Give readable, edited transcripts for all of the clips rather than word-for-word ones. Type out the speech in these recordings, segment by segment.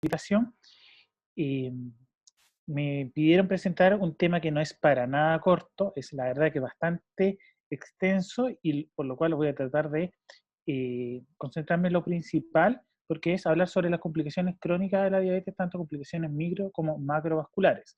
invitación. Eh, Me pidieron presentar un tema que no es para nada corto, es la verdad que bastante extenso y por lo cual voy a tratar de concentrarme en lo principal, porque es hablar sobre las complicaciones crónicas de la diabetes, tanto complicaciones micro como macrovasculares.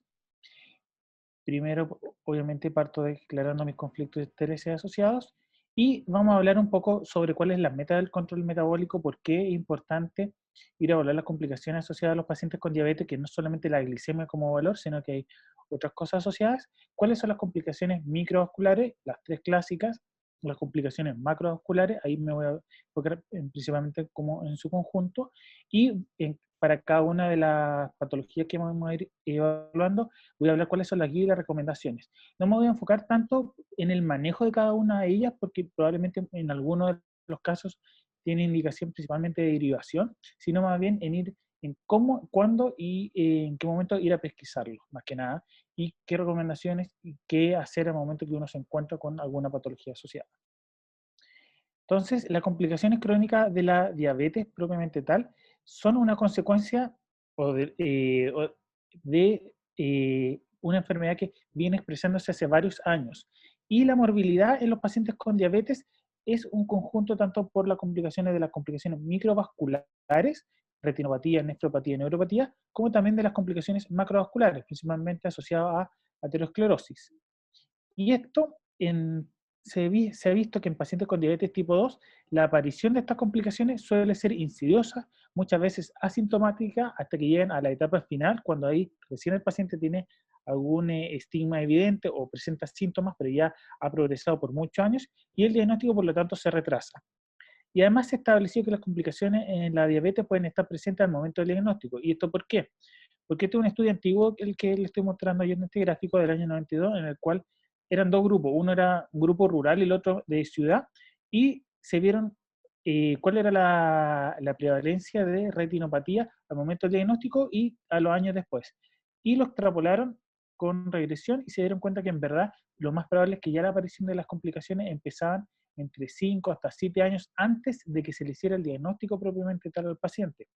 Primero, obviamente, parto declarando mis conflictos de intereses asociados y vamos a hablar un poco sobre cuál es la meta del control metabólico, por qué es importante ir a evaluar las complicaciones asociadas a los pacientes con diabetes, que no solamente la glicemia como valor, sino que hay otras cosas asociadas. ¿Cuáles son las complicaciones microvasculares? Las tres clásicas. Las complicaciones macrovasculares, ahí me voy a enfocar principalmente como en su conjunto, y para cada una de las patologías que vamos a ir evaluando, voy a hablar cuáles son las guías y las recomendaciones. No me voy a enfocar tanto en el manejo de cada una de ellas, porque probablemente en algunos de los casos tiene indicación principalmente de derivación, sino más bien en ir en cómo, cuándo y en qué momento ir a pesquisarlo, más que nada, y qué recomendaciones y qué hacer al momento que uno se encuentra con alguna patología asociada. Entonces, las complicaciones crónicas de la diabetes propiamente tal son una consecuencia o de una enfermedad que viene expresándose hace varios años. Y la morbilidad en los pacientes con diabetes es un conjunto tanto por las complicaciones de las complicaciones microvasculares, retinopatía, nefropatía, neuropatía, como también de las complicaciones macrovasculares, principalmente asociadas a aterosclerosis. Y esto se ha visto que en pacientes con diabetes tipo 2 la aparición de estas complicaciones suele ser insidiosa, muchas veces asintomática, hasta que llegan a la etapa final, cuando ahí recién el paciente tiene algún estigma evidente o presenta síntomas, pero ya ha progresado por muchos años, y el diagnóstico, por lo tanto, se retrasa. Y además se estableció que las complicaciones en la diabetes pueden estar presentes al momento del diagnóstico. ¿Y esto por qué? Porque este es un estudio antiguo, el que le estoy mostrando yo en este gráfico del año 92, en el cual eran dos grupos, uno era un grupo rural y el otro de ciudad, y se vieron cuál era la prevalencia de retinopatía al momento del diagnóstico y a los años después. Y lo extrapolaron con regresión y se dieron cuenta que en verdad lo más probable es que ya la aparición de las complicaciones empezaban entre 5 hasta 7 años antes de que se le hiciera el diagnóstico propiamente tal al paciente.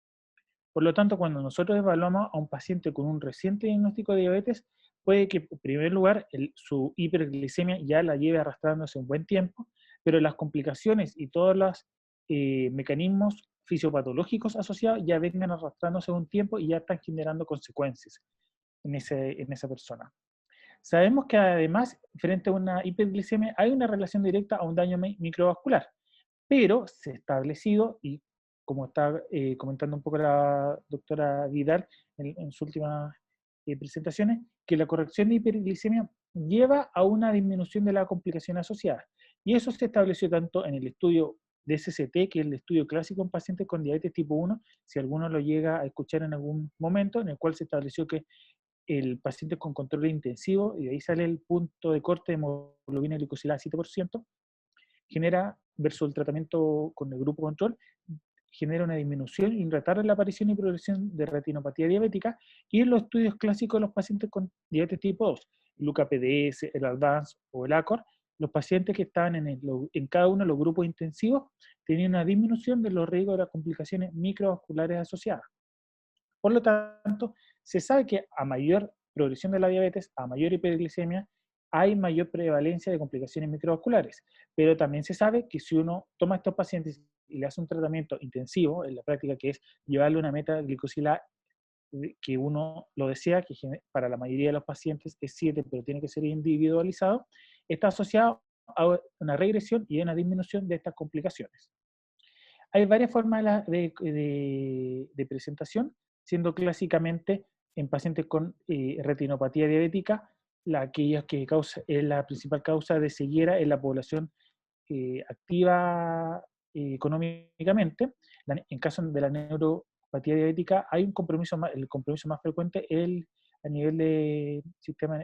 Por lo tanto, cuando nosotros evaluamos a un paciente con un reciente diagnóstico de diabetes, puede que, en primer lugar, su hiperglicemia ya la lleve arrastrándose un buen tiempo, pero las complicaciones y todos los mecanismos fisiopatológicos asociados ya vengan arrastrándose un tiempo y ya están generando consecuencias en esa persona. Sabemos que además, frente a una hiperglicemia, hay una relación directa a un daño microvascular, pero se ha establecido, y como está comentando un poco la doctora Vidal en sus últimas presentaciones, que la corrección de hiperglicemia lleva a una disminución de la complicación asociada. Y eso se estableció tanto en el estudio de SCT, que es el estudio clásico en pacientes con diabetes tipo 1, si alguno lo llega a escuchar en algún momento, en el cual se estableció que el paciente con control intensivo, y de ahí sale el punto de corte de hemoglobina glicosilada 7%, genera, versus el tratamiento con el grupo control, genera una disminución y un retardo en la aparición y progresión de retinopatía diabética, y en los estudios clásicos de los pacientes con diabetes tipo 2, el UKPDS, el ADVANCE o el ACOR, los pacientes que estaban en cada uno de los grupos intensivos tenían una disminución de los riesgos de las complicaciones microvasculares asociadas. Por lo tanto, se sabe que a mayor progresión de la diabetes, a mayor hiperglicemia, hay mayor prevalencia de complicaciones microvasculares. Pero también se sabe que si uno toma a estos pacientes y le hace un tratamiento intensivo, en la práctica que es llevarle una meta glicosilada que uno lo desea, que para la mayoría de los pacientes es 7, pero tiene que ser individualizado, está asociado a una regresión y a una disminución de estas complicaciones. Hay varias formas de presentación, siendo clásicamente en pacientes con retinopatía diabética, aquellas que es la principal causa de ceguera en la población activa económicamente. En caso de la neuropatía diabética, hay un compromiso más, el compromiso más frecuente a nivel del sistema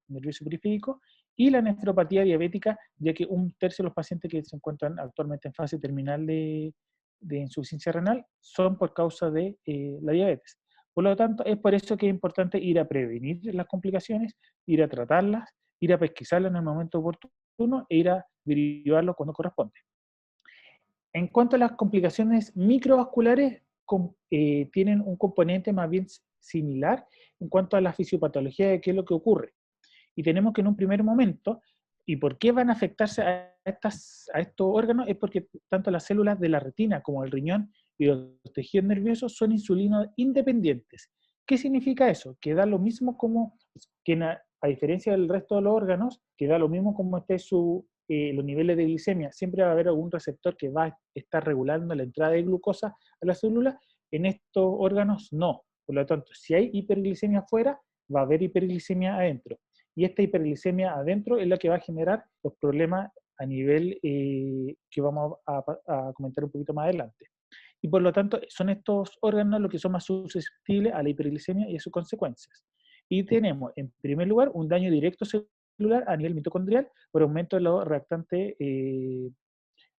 nervioso periférico, y la nefropatía diabética, ya que un tercio de los pacientes que se encuentran actualmente en fase terminal de insuficiencia renal son por causa de la diabetes. Por lo tanto, es por eso que es importante ir a prevenir las complicaciones, ir a tratarlas, ir a pesquisarlas en el momento oportuno e ir a derivarlo cuando corresponde. En cuanto a las complicaciones microvasculares, tienen un componente más bien similar en cuanto a la fisiopatología de qué es lo que ocurre. Y tenemos que en un primer momento, ¿y por qué van a afectarse a estos órganos? Es porque tanto las células de la retina como el riñón y los tejidos nerviosos son insulino independientes. ¿Qué significa eso? Que da lo mismo como, que a diferencia del resto de los órganos, que da lo mismo como esté los niveles de glicemia, siempre va a haber algún receptor que va a estar regulando la entrada de glucosa a la célula. En estos órganos no. Por lo tanto, si hay hiperglicemia afuera, va a haber hiperglicemia adentro. Y esta hiperglicemia adentro es la que va a generar los problemas a nivel que vamos a comentar un poquito más adelante. Y por lo tanto, son estos órganos los que son más susceptibles a la hiperglicemia y a sus consecuencias. Y tenemos, en primer lugar, un daño directo celular a nivel mitocondrial por aumento de los reactantes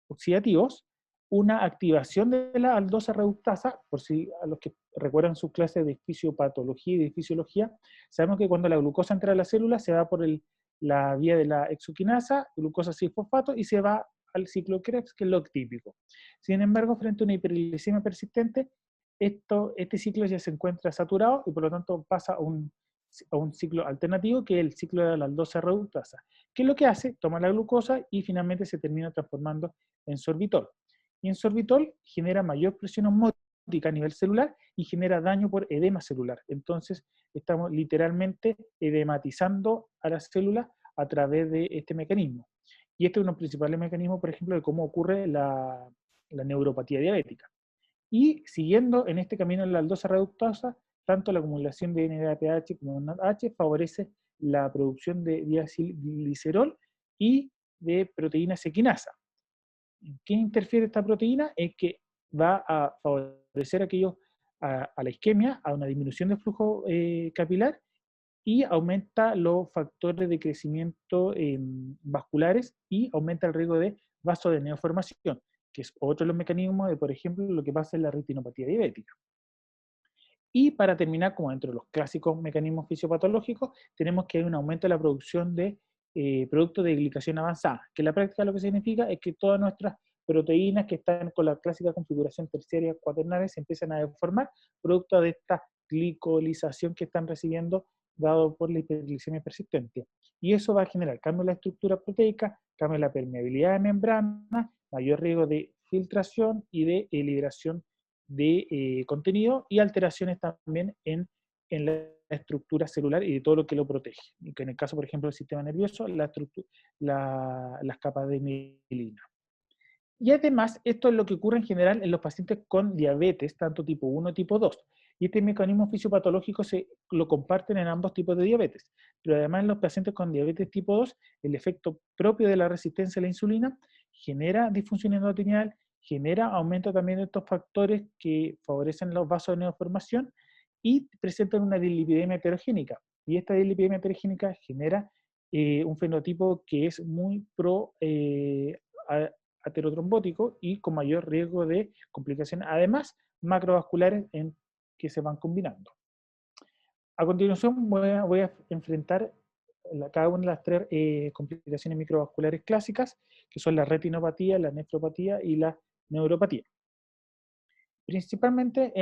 oxidativos, una activación de la aldosa reductasa, por si a los que recuerdan sus clases de fisiopatología y de fisiología, sabemos que cuando la glucosa entra a la célula se va por la vía de la exoquinasa, glucosa 6-fosfato, y se va al ciclo Krebs, que es lo típico. Sin embargo, frente a una hiperglicemia persistente, este ciclo ya se encuentra saturado y por lo tanto pasa a un ciclo alternativo, que es el ciclo de la aldosa reductasa. ¿Qué es lo que hace? Toma la glucosa y finalmente se termina transformando en sorbitol. Y en sorbitol genera mayor presión osmótica a nivel celular y genera daño por edema celular. Entonces, estamos literalmente edematizando a la célula a través de este mecanismo. Y este es uno de los principales mecanismos, por ejemplo, de cómo ocurre la neuropatía diabética. Y siguiendo en este camino de la aldosa reductasa, tanto la acumulación de NADPH como NADH favorece la producción de diacilglicerol y de proteína sequinasa. ¿En qué interfiere esta proteína? Es que va a favorecer a la isquemia, a una disminución del flujo capilar, y aumenta los factores de crecimiento vasculares y aumenta el riesgo de vasodeneoformación, que es otro de los mecanismos de, por ejemplo, lo que pasa en la retinopatía diabética. Y para terminar, como dentro de los clásicos mecanismos fisiopatológicos, tenemos que hay un aumento de la producción de productos de glicación avanzada, que en la práctica lo que significa es que todas nuestras proteínas que están con la clásica configuración terciaria cuaternaria se empiezan a deformar producto de esta glicolización que están recibiendo dado por la hiperglicemia persistente. Y eso va a generar cambio en la estructura proteica, cambio en la permeabilidad de membrana, mayor riesgo de filtración y de liberación de contenido y alteraciones también en la estructura celular y de todo lo que lo protege. Y que en el caso, por ejemplo, del sistema nervioso, las capas de mielina. Y además, esto es lo que ocurre en general en los pacientes con diabetes, tanto tipo 1 tipo 2. Y este mecanismo fisiopatológico lo comparten en ambos tipos de diabetes. Pero además en los pacientes con diabetes tipo 2, el efecto propio de la resistencia a la insulina genera disfunción endotelial, genera aumento también de estos factores que favorecen los vasos de neoformación y presentan una dislipidemia heterogénica. Y esta dislipidemia heterogénica genera un fenotipo que es muy aterotrombótico y con mayor riesgo de complicaciones, además macrovasculares que se van combinando. A continuación voy a enfrentar cada una de las tres complicaciones microvasculares clásicas, que son la retinopatía, la nefropatía y la neuropatía. Principalmente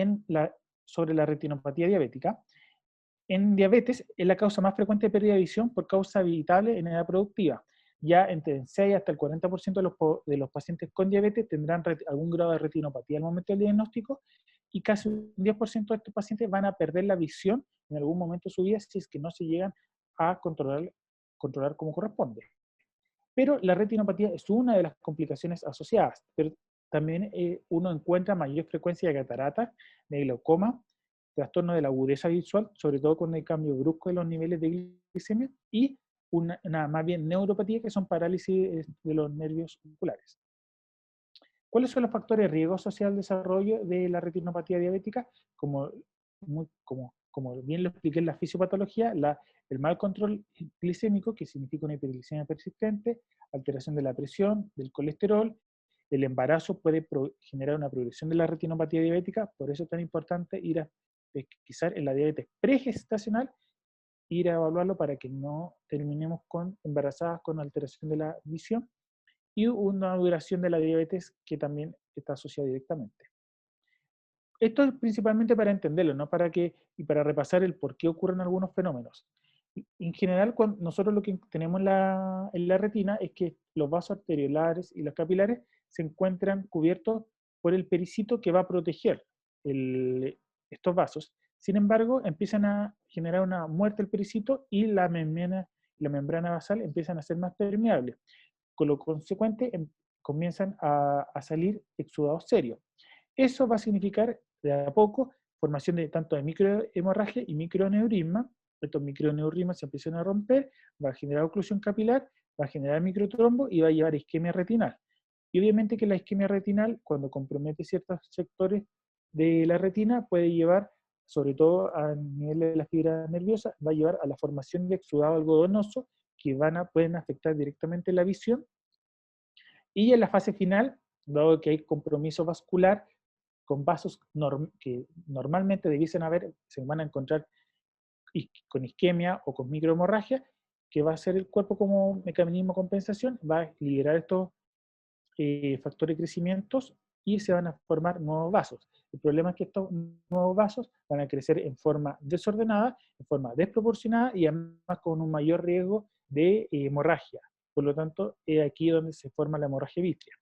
sobre la retinopatía diabética. En diabetes es la causa más frecuente de pérdida de visión por causa evitable en edad productiva. Ya entre el 6 hasta el 40% de los pacientes con diabetes tendrán algún grado de retinopatía al momento del diagnóstico, y casi un 10% de estos pacientes van a perder la visión en algún momento de su vida si es que no se llegan a controlar como corresponde. Pero la retinopatía es una de las complicaciones asociadas, pero también uno encuentra mayor frecuencia de cataratas, de glaucoma, trastorno de la agudeza visual, sobre todo con el cambio brusco de los niveles de glicemia, y una más bien neuropatía, que son parálisis de los nervios oculares. ¿Cuáles son los factores de riesgo asociados al desarrollo de la retinopatía diabética? Como bien lo expliqué en la fisiopatología, el mal control glicémico, que significa una hiperglicemia persistente, alteración de la presión, del colesterol. El embarazo puede generar una progresión de la retinopatía diabética, por eso es tan importante ir a pesquisar en la diabetes pregestacional, ir a evaluarlo para que no terminemos con embarazadas con alteración de la visión, y una duración de la diabetes que también está asociada directamente. Esto es principalmente para entenderlo, ¿no? Y para repasar el por qué ocurren algunos fenómenos. En general, cuando nosotros lo que tenemos en la retina es que los vasos arteriolares y los capilares se encuentran cubiertos por el pericito que va a proteger estos vasos. Sin embargo, empiezan a generar una muerte del pericito y la membrana basal empiezan a ser más permeables. Con lo consecuente, comienzan a salir exudados serios. Eso va a significar de a poco formación de tanto de microhemorragia y microneurisma. Estos microneurismas se empiezan a romper, va a generar oclusión capilar, va a generar microtrombo y va a llevar a isquemia retinal. Y obviamente que la isquemia retinal, cuando compromete ciertos sectores de la retina, puede llevar, sobre todo a nivel de la fibra nerviosa, va a llevar a la formación de exudado algodonoso que pueden afectar directamente la visión. Y en la fase final, dado que hay compromiso vascular, con vasos que normalmente debiesen haber, se van a encontrar con isquemia o con microhemorragia, que va a ser el cuerpo como mecanismo de compensación, va a liberar estos factores de crecimiento y se van a formar nuevos vasos. El problema es que estos nuevos vasos van a crecer en forma desordenada, en forma desproporcionada y además con un mayor riesgo de hemorragia. Por lo tanto, es aquí donde se forma la hemorragia vítrea.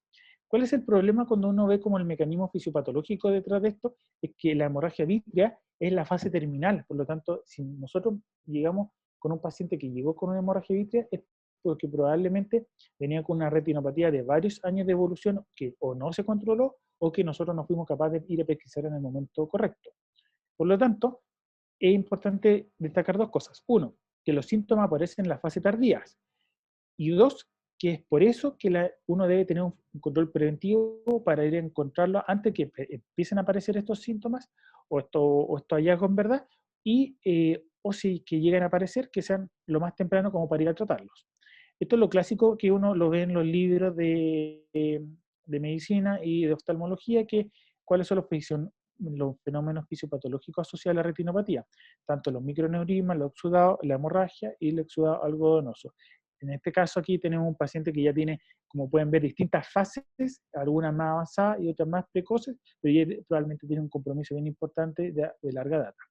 ¿Cuál es el problema cuando uno ve como el mecanismo fisiopatológico detrás de esto? Es que la hemorragia vítrea es la fase terminal. Por lo tanto, si nosotros llegamos con un paciente que llegó con una hemorragia vítrea, es porque probablemente venía con una retinopatía de varios años de evolución que o no se controló o que nosotros no fuimos capaces de ir a pesquisar en el momento correcto. Por lo tanto, es importante destacar dos cosas. Uno, que los síntomas aparecen en la fase tardía. Y dos, que es por eso que uno debe tener un control preventivo para ir a encontrarlo antes que empiecen a aparecer estos síntomas o estos hallazgos en verdad, o si que lleguen a aparecer, que sean lo más temprano como para ir a tratarlos. Esto es lo clásico que uno lo ve en los libros de medicina y de oftalmología, que cuáles son los fenómenos fisiopatológicos asociados a la retinopatía, tanto los microneurismas, los exudados, la hemorragia y el exudado algodonoso. En este caso aquí tenemos un paciente que ya tiene, como pueden ver, distintas fases, algunas más avanzadas y otras más precoces, pero ya probablemente tiene un compromiso bien importante de larga data.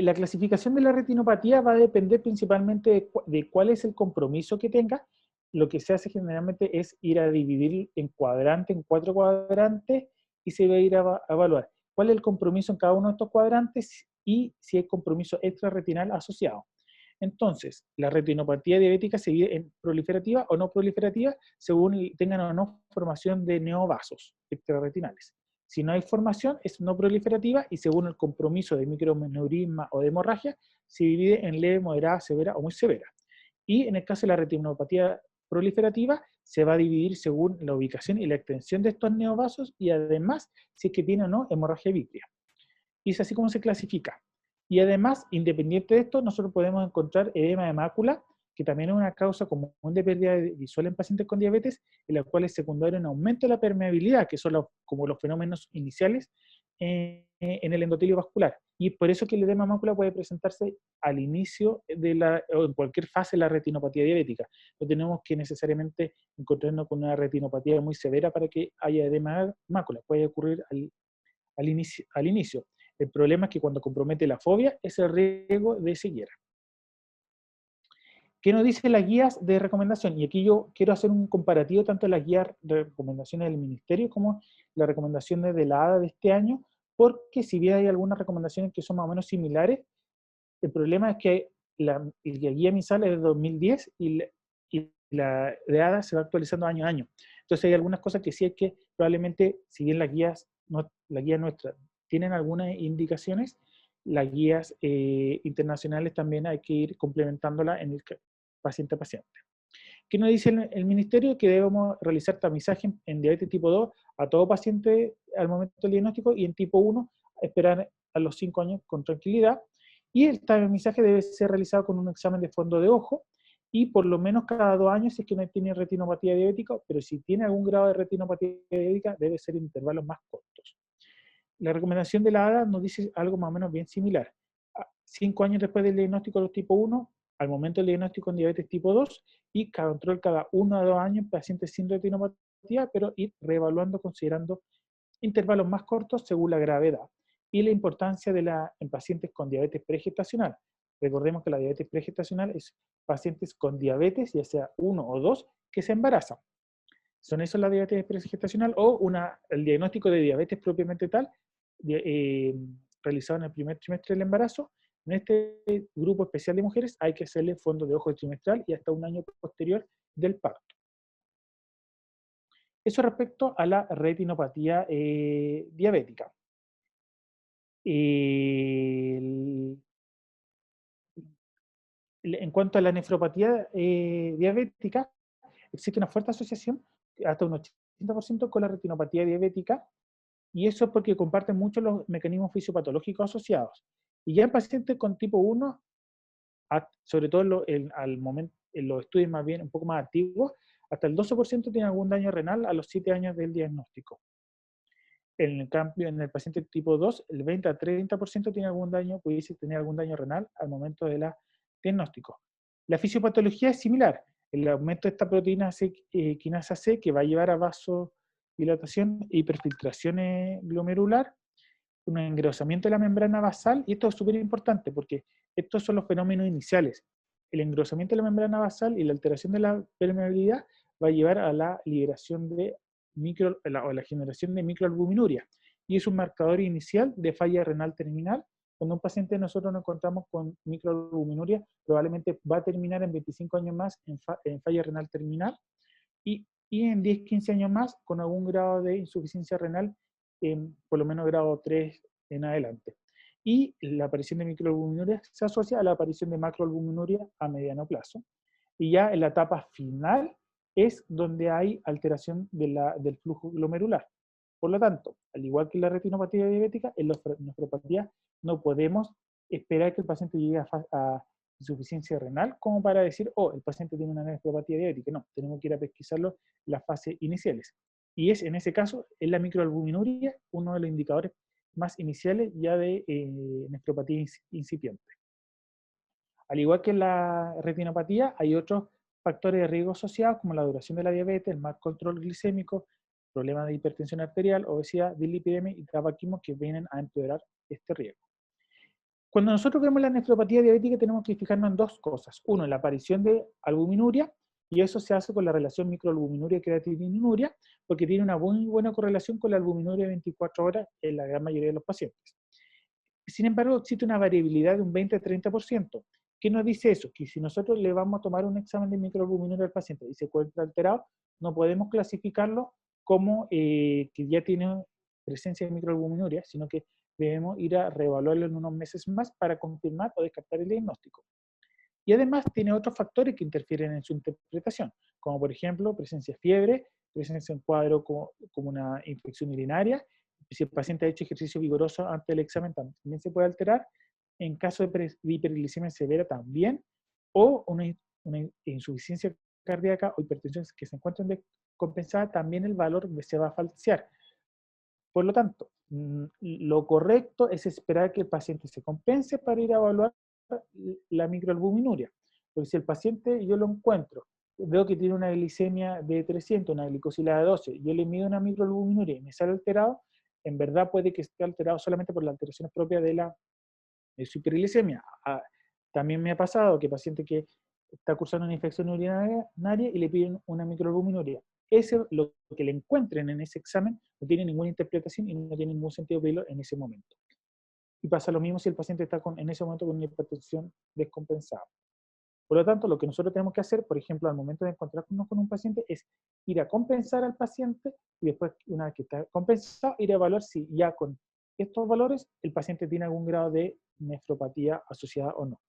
La clasificación de la retinopatía va a depender principalmente de cuál es el compromiso que tenga. Lo que se hace generalmente es ir a dividir en cuadrantes, en 4 cuadrantes, y se va a ir a evaluar cuál es el compromiso en cada uno de estos cuadrantes y si hay compromiso extrarretinal asociado. Entonces, la retinopatía diabética se divide en proliferativa o no proliferativa según tengan o no formación de neovasos extrarretinales. Si no hay formación, es no proliferativa y según el compromiso de microneurisma o de hemorragia, se divide en leve, moderada, severa o muy severa. Y en el caso de la retinopatía proliferativa, se va a dividir según la ubicación y la extensión de estos neovasos y además si es que tiene o no hemorragia vítrea. Y es así como se clasifica. Y además, independiente de esto, nosotros podemos encontrar edema de mácula, que también es una causa común de pérdida visual en pacientes con diabetes, en la cual es secundario un aumento de la permeabilidad, que son como los fenómenos iniciales en el endotelio vascular. Y por eso que el edema de mácula puede presentarse al inicio o en cualquier fase de la retinopatía diabética. No tenemos que necesariamente encontrarnos con una retinopatía muy severa para que haya edema de mácula. Puede ocurrir al inicio. El problema es que cuando compromete la fobia es el riesgo de ceguera. ¿Qué nos dicen las guías de recomendación? Y aquí yo quiero hacer un comparativo tanto de las guías de recomendaciones del Ministerio como las recomendaciones de la ADA de este año, porque si bien hay algunas recomendaciones que son más o menos similares, el problema es que la guía MISAL es de 2010 y la de ADA se va actualizando año a año. Entonces hay algunas cosas que sí hay que probablemente, si bien las guías nuestras tienen algunas indicaciones, las guías internacionales también hay que ir complementándolas en el paciente a paciente. ¿Qué nos dice el ministerio? Que debemos realizar tamizaje en diabetes tipo 2 a todo paciente al momento del diagnóstico y en tipo 1 esperar a los 5 años con tranquilidad. Y el tamizaje debe ser realizado con un examen de fondo de ojo y por lo menos cada 2 años si es que no tiene retinopatía diabética, pero si tiene algún grado de retinopatía diabética debe ser en intervalos más cortos. La recomendación de la ADA nos dice algo más o menos bien similar. 5 años después del diagnóstico de los tipo 1, al momento del diagnóstico en diabetes tipo 2, y control cada 1 a 2 años en pacientes sin retinopatía, pero ir reevaluando considerando intervalos más cortos según la gravedad, y la importancia en pacientes con diabetes pregestacional. Recordemos que la diabetes pregestacional es pacientes con diabetes, ya sea uno o dos, que se embarazan. ¿Son eso la diabetes pregestacional o el diagnóstico de diabetes propiamente tal, eh, realizado en el primer trimestre del embarazo? En este grupo especial de mujeres hay que hacerle fondo de ojo trimestral y hasta un año posterior del parto. Eso respecto a la retinopatía diabética. El- en cuanto a la nefropatía diabética, existe una fuerte asociación, hasta un 80% con la retinopatía diabética, y eso es porque comparten mucho los mecanismos fisiopatológicos asociados. Y ya en pacientes con tipo 1, sobre todo al momento, en los estudios más bien un poco más antiguos, hasta el 12% tiene algún daño renal a los 7 años del diagnóstico. En el cambio, en el paciente tipo 2, el 20 a 30% tiene algún daño, pudiese tener algún daño renal al momento del diagnóstico. La fisiopatología es similar. El aumento de esta proteína quinasa C, que va a llevar a vasodilatación e hiperfiltración glomerular, un engrosamiento de la membrana basal, y esto es súper importante porque estos son los fenómenos iniciales. El engrosamiento de la membrana basal y la alteración de la permeabilidad va a llevar a la liberación de o la generación de microalbuminuria, y es un marcador inicial de falla renal terminal. Cuando un paciente nosotros nos encontramos con microalbuminuria, probablemente va a terminar en 25 años más en falla renal terminal, y en 10-15 años más con algún grado de insuficiencia renal, por lo menos grado 3 en adelante. Y la aparición de microalbuminuria se asocia a la aparición de macroalbuminuria a mediano plazo. Y ya en la etapa final es donde hay alteración del flujo glomerular. Por lo tanto, al igual que en la retinopatía diabética, en la nefropatía no podemos esperar que el paciente llegue a insuficiencia renal como para decir, oh, el paciente tiene una nefropatía diabética. No, tenemos que ir a pesquisarlo en las fases iniciales. Y es en ese caso, en la microalbuminuria, uno de los indicadores más iniciales ya de nefropatía incipiente. Al igual que en la retinopatía, hay otros factores de riesgo asociados como la duración de la diabetes, el mal control glicémico, problemas de hipertensión arterial, obesidad, dislipidemia y tabaquismo que vienen a empeorar este riesgo. Cuando nosotros vemos la nefropatía diabética tenemos que fijarnos en dos cosas. Uno, la aparición de albuminuria, y eso se hace con la relación microalbuminuria-creatininuria, porque tiene una muy buena correlación con la albuminuria de 24 horas en la gran mayoría de los pacientes. Sin embargo, existe una variabilidad de un 20-30%. ¿Qué nos dice eso? Que si nosotros le vamos a tomar un examen de microalbuminuria al paciente y se encuentra alterado, no podemos clasificarlo como que ya tiene presencia de microalbuminuria, sino que debemos ir a reevaluarlo en unos meses más para confirmar o descartar el diagnóstico. Y además tiene otros factores que interfieren en su interpretación, como por ejemplo presencia de fiebre, presencia de un cuadro como una infección urinaria. Si el paciente ha hecho ejercicio vigoroso antes del examen, también se puede alterar. En caso de hiperglicemia severa también, o una insuficiencia cardíaca o hipertensión que se encuentren descompensadas, también el valor se va a falsear. Por lo tanto, lo correcto es esperar que el paciente se compense para ir a evaluar la microalbuminuria. Porque si el paciente yo lo encuentro, veo que tiene una glicemia de 300, una glicosilada de 12, yo le mido una microalbuminuria y me sale alterado, en verdad puede que esté alterado solamente por las alteraciones propias de su hiperglicemia. También me ha pasado que paciente que está cursando una infección urinaria y le piden una microalbuminuria. Lo que le encuentren en ese examen no tiene ninguna interpretación y no tiene ningún sentido pedirlo en ese momento. Y pasa lo mismo si el paciente está en ese momento con una hipertensión descompensada. Por lo tanto, lo que nosotros tenemos que hacer, por ejemplo, al momento de encontrarnos con un paciente, es ir a compensar al paciente y después, una vez que está compensado, ir a evaluar si ya con estos valores el paciente tiene algún grado de nefropatía asociada o no.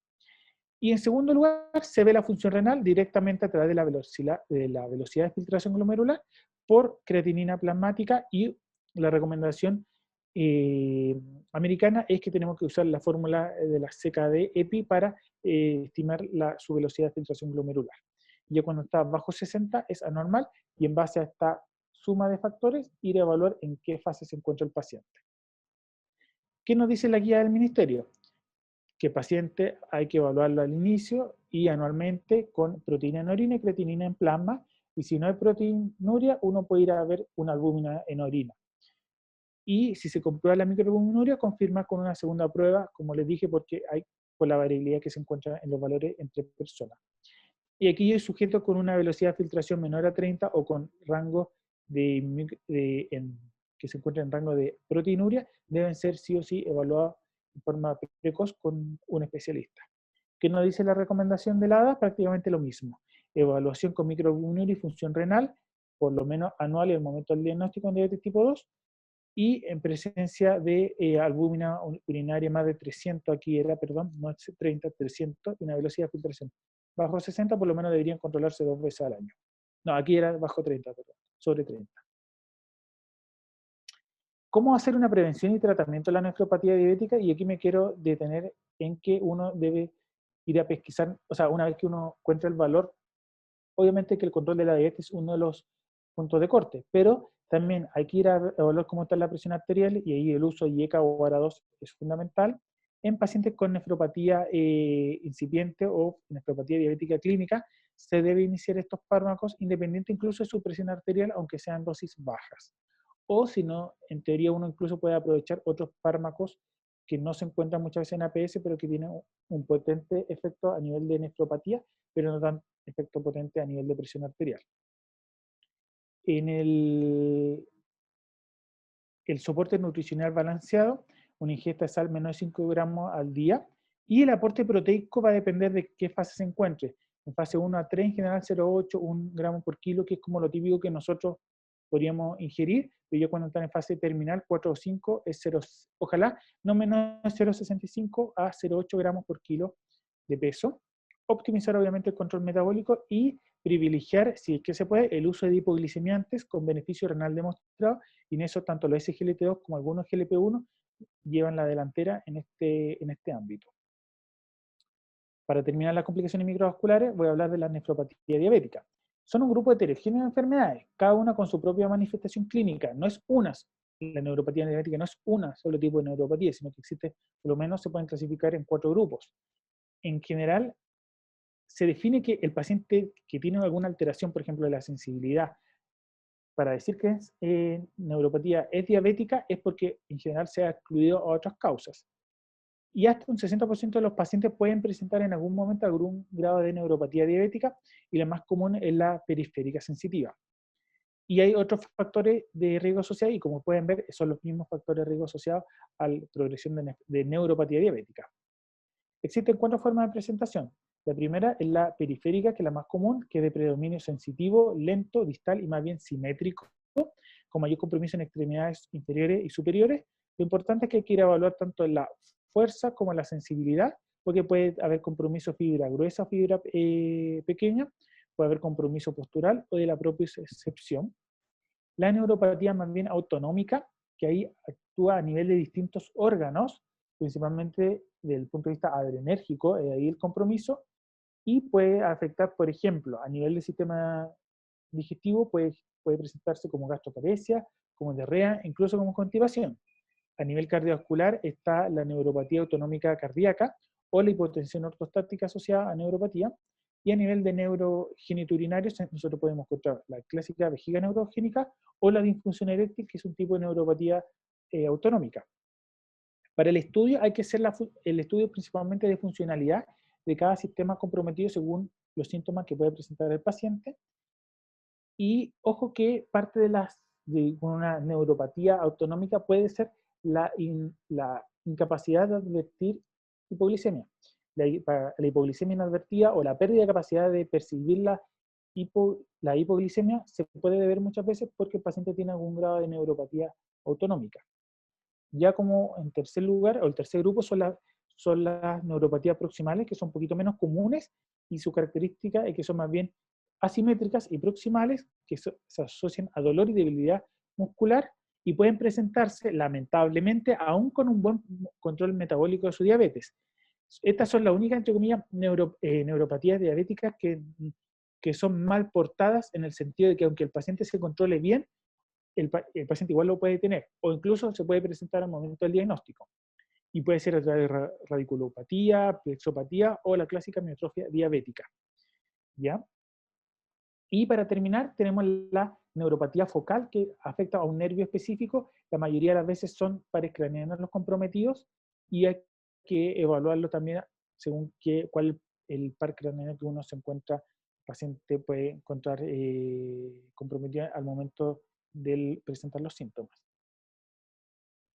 Y en segundo lugar, se ve la función renal directamente a través de la velocidad de filtración glomerular por creatinina plasmática, y la recomendación americana es que tenemos que usar la fórmula de la CKD-EPI para estimar su velocidad de filtración glomerular. Ya cuando está bajo 60 es anormal, y en base a esta suma de factores ir a evaluar en qué fase se encuentra el paciente. ¿Qué nos dice la guía del ministerio? Que paciente hay que evaluarlo al inicio y anualmente con proteína en orina y creatinina en plasma, y si no hay proteinuria, uno puede ir a ver una albúmina en orina. y si se comprueba la microalbuminuria, confirma con una segunda prueba, como les dije, porque hay por la variabilidad que se encuentra en los valores entre personas. Y aquí yo sujeto con una velocidad de filtración menor a 30 o con rango que se encuentra en rango de proteinuria, deben ser sí o sí evaluados de forma precoz con un especialista. ¿Qué nos dice la recomendación de la ADA? Prácticamente lo mismo. Evaluación con microalbuminuria y función renal, por lo menos anual en el momento del diagnóstico en diabetes tipo 2, y en presencia de albúmina urinaria más de 300, aquí era, perdón, no es 30, 300, y una velocidad de filtración bajo 60, por lo menos deberían controlarse 2 veces al año. No, aquí era bajo 30, perdón, sobre 30. ¿Cómo hacer una prevención y tratamiento de la nefropatía diabética? Y aquí me quiero detener en que uno debe ir a pesquisar, o sea, una vez que uno encuentra el valor, obviamente que el control de la diabetes es uno de los puntos de corte, pero también hay que ir a evaluar cómo está la presión arterial y ahí el uso de IECA o ARA2 es fundamental en pacientes con nefropatía incipiente o nefropatía diabética clínica. Se debe iniciar estos fármacos independiente incluso de su presión arterial, aunque sean dosis bajas. O si no, en teoría uno incluso puede aprovechar otros fármacos que no se encuentran muchas veces en APS, pero que tienen un potente efecto a nivel de nefropatía, pero no tan efecto potente a nivel de presión arterial. En el soporte nutricional balanceado, una ingesta de sal menor de 5 gramos al día, y el aporte proteico va a depender de qué fase se encuentre. En fase 1 a 3, en general 0,8, 1 gramo por kilo, que es como lo típico que nosotros podríamos ingerir, pero ya cuando están en fase terminal, 4 o 5, es 0, ojalá no menos de 0,65 a 0,8 gramos por kilo de peso. Optimizar obviamente el control metabólico y privilegiar, si es que se puede, el uso de hipoglicemiantes con beneficio renal demostrado, y en eso tanto los SGLT2 como algunos GLP-1 llevan la delantera en este ámbito. Para terminar las complicaciones microvasculares, voy a hablar de la nefropatía diabética. Son un grupo heterogéneo de enfermedades, cada una con su propia manifestación clínica. No es una, la neuropatía diabética no es una solo tipo de neuropatía, sino que existe, por lo menos se pueden clasificar en 4 grupos. En general, se define que el paciente que tiene alguna alteración, por ejemplo, de la sensibilidad, para decir que es neuropatía es diabética, es porque en general se ha excluido a otras causas. Y hasta un 60% de los pacientes pueden presentar en algún momento algún grado de neuropatía diabética, y la más común es la periférica sensitiva. Y hay otros factores de riesgo asociados, y como pueden ver, son los mismos factores de riesgo asociados a la progresión de neuropatía diabética. Existen 4 formas de presentación. La primera es la periférica, que es la más común, que es de predominio sensitivo, lento, distal y más bien simétrico, con mayor compromiso en extremidades inferiores y superiores. Lo importante es que hay que ir a evaluar tanto la fuerza como la sensibilidad, porque puede haber compromiso fibra gruesa o fibra pequeña, puede haber compromiso postural o de la propia excepción. La neuropatía más bien autonómica, que ahí actúa a nivel de distintos órganos, principalmente desde el punto de vista adrenérgico, ahí el compromiso, y puede afectar, por ejemplo, a nivel del sistema digestivo, puede presentarse como gastroparesia, como diarrea, incluso como constipación. A nivel cardiovascular está la neuropatía autonómica cardíaca o la hipotensión ortostática asociada a neuropatía. Y a nivel de neurogeniturinarios, nosotros podemos encontrar la clásica vejiga neurogénica o la disfunción eréctil, que es un tipo de neuropatía autonómica. Para el estudio hay que hacer el estudio principalmente de funcionalidad de cada sistema comprometido según los síntomas que puede presentar el paciente. Y ojo que parte de una neuropatía autonómica puede ser la incapacidad de advertir hipoglicemia. La hipoglicemia inadvertida o la pérdida de capacidad de percibir la hipoglicemia se puede deber muchas veces porque el paciente tiene algún grado de neuropatía autonómica. Ya como en tercer lugar, o el tercer grupo, son las neuropatías proximales, que son un poquito menos comunes, y su característica es que son más bien asimétricas y proximales, que se asocian a dolor y debilidad muscular, y pueden presentarse, lamentablemente, aún con un buen control metabólico de su diabetes. Estas son las únicas, entre comillas, neuropatías diabéticas que son mal portadas, en el sentido de que aunque el paciente se controle bien, el paciente igual lo puede tener, o incluso se puede presentar al momento del diagnóstico. Y puede ser a través de radiculopatía, plexopatía o la clásica miotrofia diabética. ¿Ya? Y para terminar, tenemos la neuropatía focal que afecta a un nervio específico, la mayoría de las veces son pares craneanos los comprometidos y hay que evaluarlo también según cuál el par craneano que uno se encuentra, el paciente puede encontrar comprometido al momento de presentar los síntomas.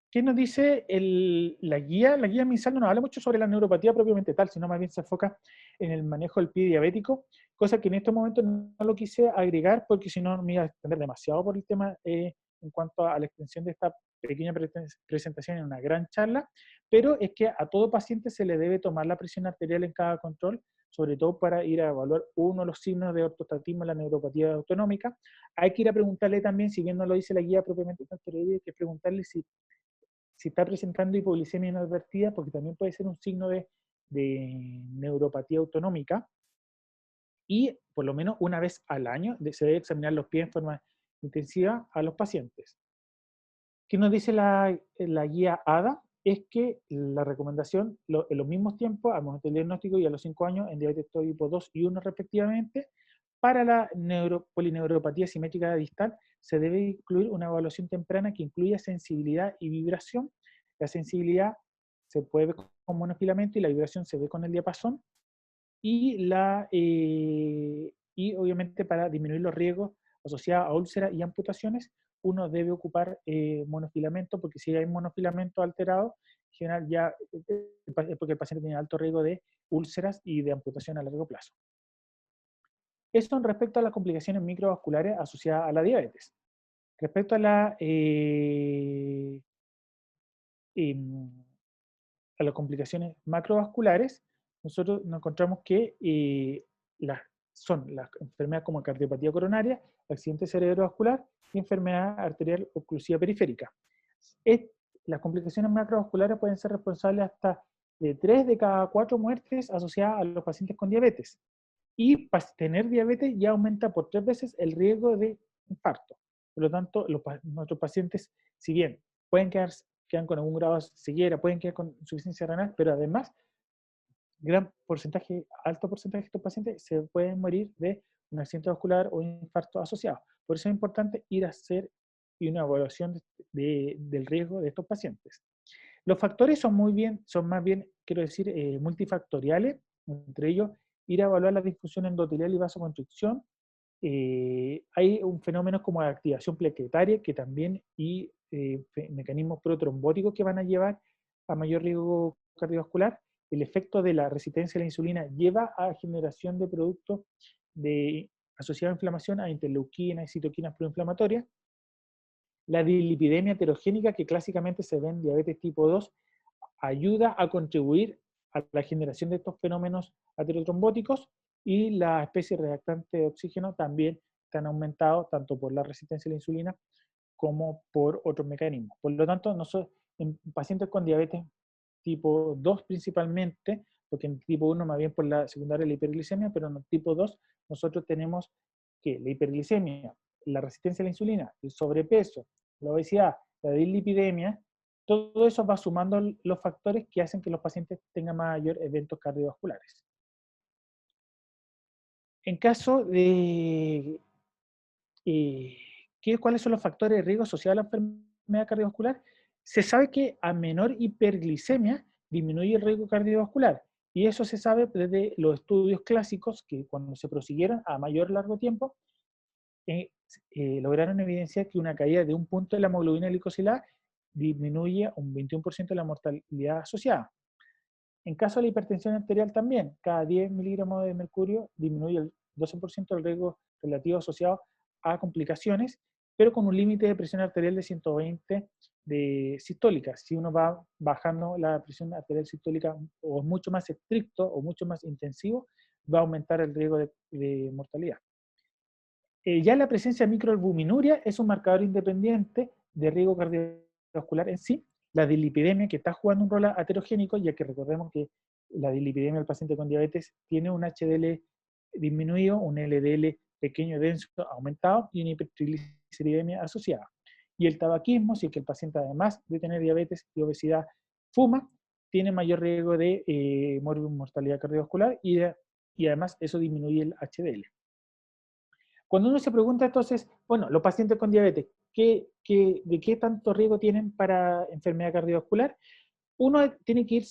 ¿Qué nos dice la guía? La guía MinSal no nos habla mucho sobre la neuropatía propiamente tal, sino más bien se enfoca en el manejo del pie diabético, cosa que en este momento no lo quise agregar porque si no me iba a extender demasiado por el tema en cuanto a la extensión de esta pequeña presentación en una gran charla, pero es que a todo paciente se le debe tomar la presión arterial en cada control, sobre todo para ir a evaluar uno de los signos de ortostatismo en la neuropatía autonómica. Hay que ir a preguntarle también, si bien no lo dice la guía propiamente tal, pero hay que preguntarle si está presentando hipoglicemia inadvertida, porque también puede ser un signo de neuropatía autonómica, y por lo menos una vez al año se debe examinar los pies en forma intensiva a los pacientes. ¿Qué nos dice la guía ADA? Es que la recomendación, en los mismos tiempos, al momento del diagnóstico y a los 5 años, en diabetes tipo 2 y 1 respectivamente, para la polineuropatía simétrica distal se debe incluir una evaluación temprana que incluya sensibilidad y vibración. La sensibilidad se puede ver con monofilamento y la vibración se ve con el diapasón. Y obviamente para disminuir los riesgos asociados a úlceras y amputaciones, uno debe ocupar monofilamento, porque si hay monofilamento alterado, en general ya es porque el paciente tiene alto riesgo de úlceras y de amputación a largo plazo. Esto respecto a las complicaciones microvasculares asociadas a la diabetes. Respecto a las complicaciones macrovasculares, nosotros nos encontramos que son las enfermedades como cardiopatía coronaria, accidente cerebrovascular y enfermedad arterial oclusiva periférica. Las complicaciones macrovasculares pueden ser responsables hasta de 3 de cada 4 muertes asociadas a los pacientes con diabetes. Y tener diabetes ya aumenta por 3 veces el riesgo de infarto. Por lo tanto, nuestros pacientes, si bien quedan con algún grado de ceguera, pueden quedar con insuficiencia renal, pero además, alto porcentaje de estos pacientes se pueden morir de un accidente vascular o un infarto asociado. Por eso es importante ir a hacer una evaluación del riesgo de estos pacientes. Los factores son más bien, quiero decir, multifactoriales, entre ellos ir a evaluar la disfunción endotelial y vasoconstricción. Hay un fenómeno como la activación plaquetaria que también y mecanismos protrombóticos que van a llevar a mayor riesgo cardiovascular. El efecto de la resistencia a la insulina lleva a generación de productos asociados a inflamación, a interleuquinas y citoquinas proinflamatorias. La dislipidemia heterogénica, que clásicamente se ve en diabetes tipo 2, ayuda a contribuir a la generación de estos fenómenos aterotrombóticos, y la especie reactante de oxígeno también están aumentados tanto por la resistencia a la insulina como por otros mecanismos. Por lo tanto, en pacientes con diabetes tipo 2 principalmente, porque en tipo 1 más bien por la secundaria de la hiperglicemia, pero en el tipo 2 nosotros tenemos que la hiperglicemia, la resistencia a la insulina, el sobrepeso, la obesidad, la dislipidemia, todo eso va sumando los factores que hacen que los pacientes tengan mayor eventos cardiovasculares. En caso de cuáles son los factores de riesgo asociados a la enfermedad cardiovascular, se sabe que a menor hiperglicemia disminuye el riesgo cardiovascular. Y eso se sabe desde los estudios clásicos que cuando se prosiguieron a mayor largo tiempo, lograron evidenciar que una caída de 1 punto de la hemoglobina glicosilada disminuye un 21% de la mortalidad asociada. En caso de la hipertensión arterial también, cada 10 miligramos de mercurio disminuye el 12% del riesgo relativo asociado a complicaciones, pero con un límite de presión arterial de 120 de sistólica. Si uno va bajando la presión arterial sistólica o es mucho más estricto o mucho más intensivo, va a aumentar el riesgo de mortalidad. Ya la presencia de microalbuminuria es un marcador independiente de riesgo cardiovascular en sí. La dislipidemia, que está jugando un rol aterogénico, ya que recordemos que la dislipidemia del paciente con diabetes tiene un HDL disminuido, un LDL pequeño, denso, aumentado, y una hipertrigliceridemia asociada. Y el tabaquismo, si es que el paciente, además de tener diabetes y obesidad, fuma, tiene mayor riesgo de mortalidad cardiovascular, y además eso disminuye el HDL. Cuando uno se pregunta entonces, bueno, los pacientes con diabetes, ¿de qué tanto riesgo tienen para enfermedad cardiovascular? Uno tiene que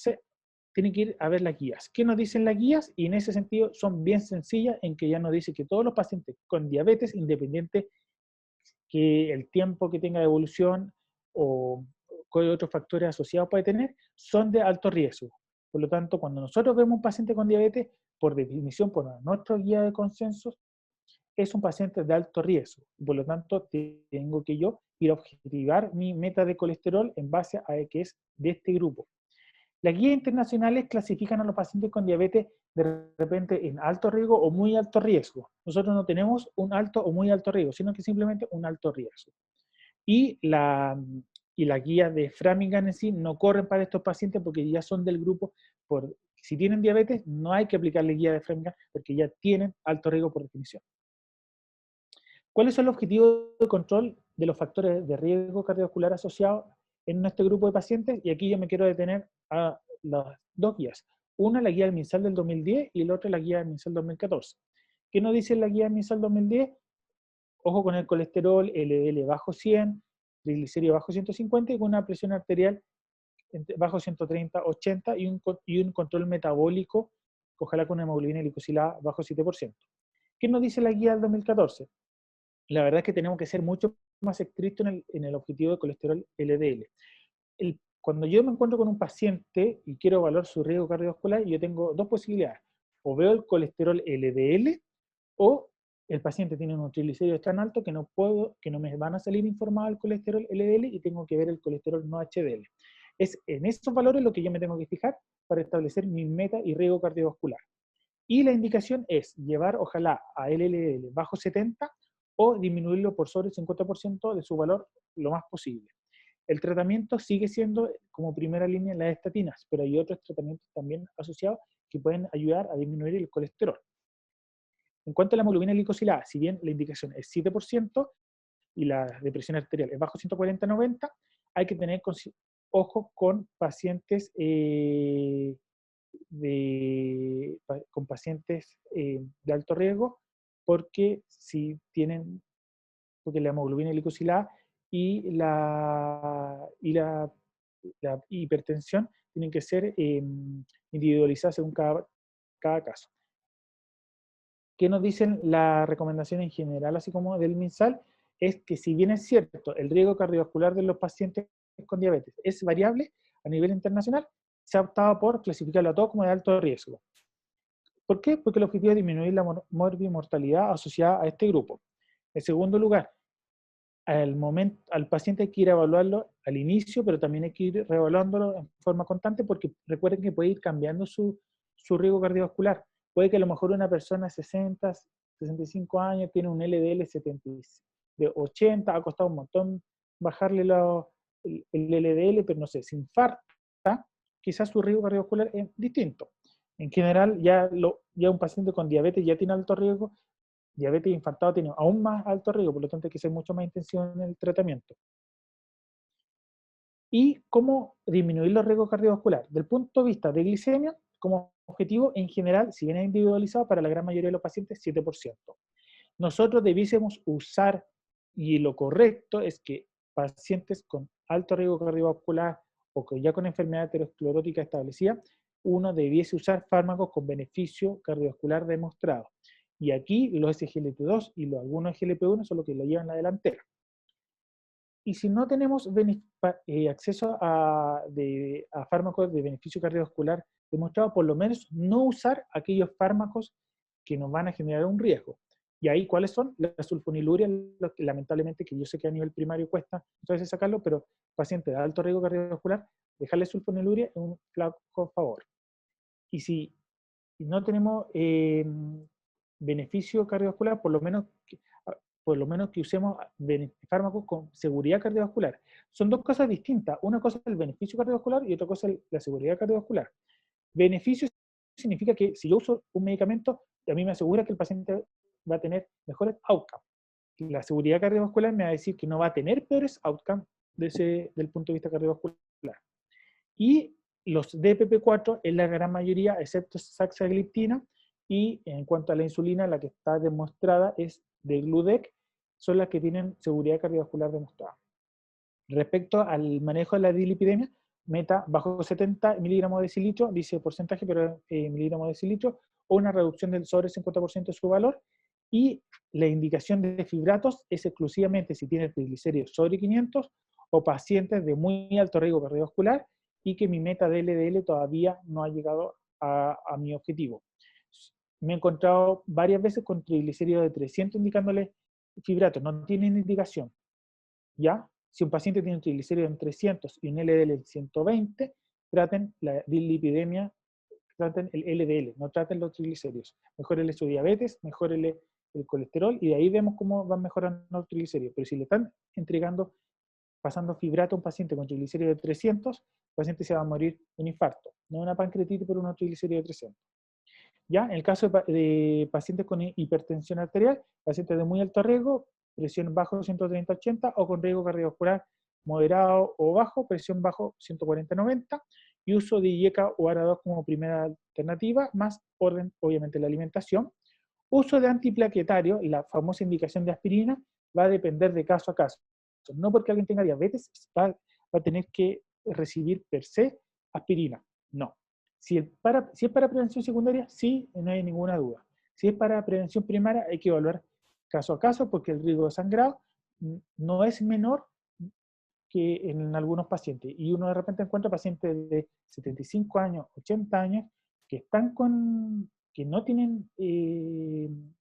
ir a ver las guías. ¿Qué nos dicen las guías? Y en ese sentido son bien sencillas, en que ya nos dice que todos los pacientes con diabetes, independiente que el tiempo que tenga de evolución o qué otros factores asociados puede tener, son de alto riesgo. Por lo tanto, cuando nosotros vemos un paciente con diabetes, por definición, por nuestra guía de consenso, es un paciente de alto riesgo. Por lo tanto, tengo que yo ir a objetivar mi meta de colesterol en base a que es de este grupo. Las guías internacionales clasifican a los pacientes con diabetes de repente en alto riesgo o muy alto riesgo. Nosotros no tenemos un alto o muy alto riesgo, sino que simplemente un alto riesgo. Y la guía de Framingham en sí no corren para estos pacientes porque ya son del grupo, si tienen diabetes no hay que aplicarle guía de Framingham porque ya tienen alto riesgo por definición. ¿Cuáles son los objetivos de control de los factores de riesgo cardiovascular asociados en este grupo de pacientes? Y aquí yo me quiero detener a las dos guías. Una, la guía del MinSal del 2010 y la otra, la guía del MinSal 2014. ¿Qué nos dice la guía del MinSal 2010? Ojo con el colesterol, LDL bajo 100, triglicéridos bajo 150 y con una presión arterial bajo 130, 80 y un control metabólico, ojalá con una hemoglobina glicosilada bajo 7%. ¿Qué nos dice la guía del 2014? La verdad es que tenemos que ser mucho más estrictos en el objetivo de colesterol LDL. Cuando yo me encuentro con un paciente y quiero evaluar su riesgo cardiovascular, yo tengo dos posibilidades. O veo el colesterol LDL o el paciente tiene unos triglicéridos tan altos que no me van a salir informado el colesterol LDL y tengo que ver el colesterol no HDL. Es en estos valores lo que yo me tengo que fijar para establecer mi meta y riesgo cardiovascular. Y la indicación es llevar, ojalá, a LLL bajo 70 o disminuirlo por sobre el 50% de su valor lo más posible. El tratamiento sigue siendo como primera línea las estatinas, pero hay otros tratamientos también asociados que pueden ayudar a disminuir el colesterol. En cuanto a la hemoglobina glicosilada, si bien la indicación es 7% y la depresión arterial es bajo 140-90, hay que tener ojo con pacientes con pacientes de alto riesgo, porque si tienen, porque la hemoglobina glicosilada y la hipertensión tienen que ser individualizadas según cada caso. ¿Qué nos dicen las recomendaciones en general, así como del MinSal? Es que si bien es cierto, el riesgo cardiovascular de los pacientes con diabetes es variable a nivel internacional, se ha optado por clasificarlo a todos como de alto riesgo. ¿Por qué? Porque el objetivo es disminuir la morbimortalidad asociada a este grupo. En segundo lugar, al paciente hay que ir a evaluarlo al inicio, pero también hay que ir reevaluándolo en forma constante porque recuerden que puede ir cambiando su riesgo cardiovascular. Puede que a lo mejor una persona de 60, 65 años tiene un LDL de 80, ha costado un montón bajarle el LDL, pero no sé, se infarta, quizás su riesgo cardiovascular es distinto. En general, ya un paciente con diabetes ya tiene alto riesgo, diabetes infartado tiene aún más alto riesgo, por lo tanto hay que ser mucho más intensivo en el tratamiento. ¿Y cómo disminuir los riesgos cardiovasculares? Del punto de vista de glicemia, como objetivo, en general, si bien es individualizado, para la gran mayoría de los pacientes, 7%. Nosotros debiésemos usar, y lo correcto es que pacientes con alto riesgo cardiovascular o que ya con enfermedad aterosclerótica establecida, uno debiese usar fármacos con beneficio cardiovascular demostrado. Y aquí los SGLT2 y algunos SGLP1 son los que lo llevan a la delantera. Y si no tenemos acceso a fármacos de beneficio cardiovascular demostrado, por lo menos no usar aquellos fármacos que nos van a generar un riesgo. Y ahí, ¿cuáles son? La sulfonilurea, lamentablemente, que yo sé que a nivel primario cuesta entonces sacarlo, pero pacientes de alto riesgo cardiovascular, dejarle sulfonilurea es un flaco favor. Y si no tenemos beneficio cardiovascular, por lo menos que usemos fármacos con seguridad cardiovascular. Son dos cosas distintas. Una cosa es el beneficio cardiovascular y otra cosa es la seguridad cardiovascular. Beneficio significa que si yo uso un medicamento, a mí me asegura que el paciente va a tener mejores outcomes. La seguridad cardiovascular me va a decir que no va a tener peores outcomes del punto de vista cardiovascular. Y los DPP-4, en la gran mayoría, excepto saxagliptina, Y en cuanto a la insulina, la que está demostrada es de Gludec, son las que tienen seguridad cardiovascular demostrada. Respecto al manejo de la dislipidemia, meta bajo 70 miligramos de decilitro, dice porcentaje, pero miligramos de decilitro, o una reducción del sobre 50% de su valor, y la indicación de fibratos es exclusivamente si tiene triglicéridos sobre 500 o pacientes de muy alto riesgo cardiovascular y que mi meta de LDL todavía no ha llegado a mi objetivo. Me he encontrado varias veces con triglicéridos de 300 indicándole fibratos, no tienen indicación, ¿ya? Si un paciente tiene un triglicérido en 300 y un LDL en 120, traten la dislipidemia, traten el LDL, no traten los triglicéridos. Mejorele su diabetes, mejorele el colesterol, y de ahí vemos cómo van mejorando los triglicéridos. Pero si le están entregando, pasando fibrato a un paciente con triglicéridos de 300, el paciente se va a morir de un infarto, no de una pancreatitis por unos triglicéridos de 300. ¿Ya? En el caso de pacientes con hipertensión arterial, pacientes de muy alto riesgo, presión bajo 130-80 o con riesgo cardiovascular moderado o bajo, presión bajo 140-90 y uso de IECA o ARA2 como primera alternativa, más orden, obviamente, la alimentación. Uso de antiplaquetario, la famosa indicación de aspirina, va a depender de caso a caso. No porque alguien tenga diabetes va a tener que recibir per se aspirina, no. Si es para prevención secundaria, sí, no hay ninguna duda. Si es para prevención primaria, hay que evaluar caso a caso porque el riesgo de sangrado no es menor que en algunos pacientes. Y uno de repente encuentra pacientes de 75 años, 80 años, que están que no tienen,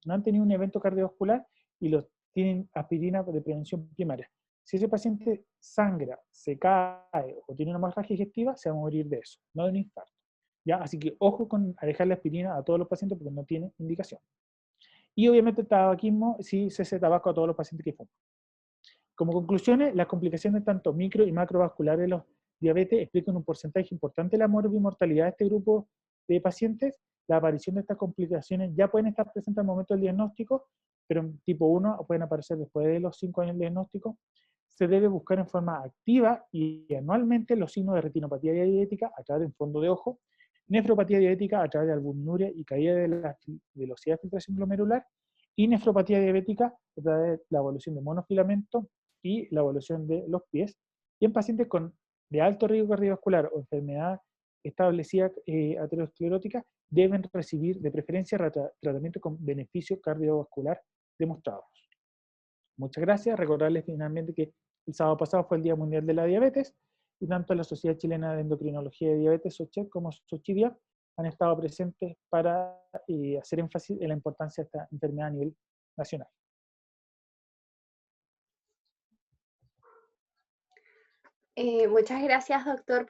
no han tenido un evento cardiovascular y los tienen aspirina de prevención primaria. Si ese paciente sangra, se cae o tiene una hemorragia digestiva, se va a morir de eso, no de un infarto. ¿Ya? Así que ojo con dejar la aspirina a todos los pacientes porque no tiene indicación. Y obviamente el tabaquismo, sí, cese de tabaco a todos los pacientes que fuman. Como conclusiones, las complicaciones tanto micro y macrovasculares de los diabetes explican un porcentaje importante de la morbimortalidad de este grupo de pacientes. La aparición de estas complicaciones ya pueden estar presentes al momento del diagnóstico, pero en tipo 1 pueden aparecer después de los 5 años del diagnóstico. Se debe buscar en forma activa y anualmente los signos de retinopatía diabética a través de un fondo de ojo, nefropatía diabética a través de albuminuria y caída de la velocidad de filtración glomerular, y nefropatía diabética a través de la evolución de monofilamento y la evolución de los pies, y en pacientes de alto riesgo cardiovascular o enfermedad establecida aterosclerótica deben recibir de preferencia tratamiento con beneficio cardiovascular demostrados. Muchas gracias. Recordarles finalmente que el sábado pasado fue el Día Mundial de la Diabetes y tanto la Sociedad Chilena de Endocrinología y Diabetes, SOCHED, como SOCHIDIA han estado presentes para hacer énfasis en la importancia de esta enfermedad a nivel nacional. Muchas gracias, doctor.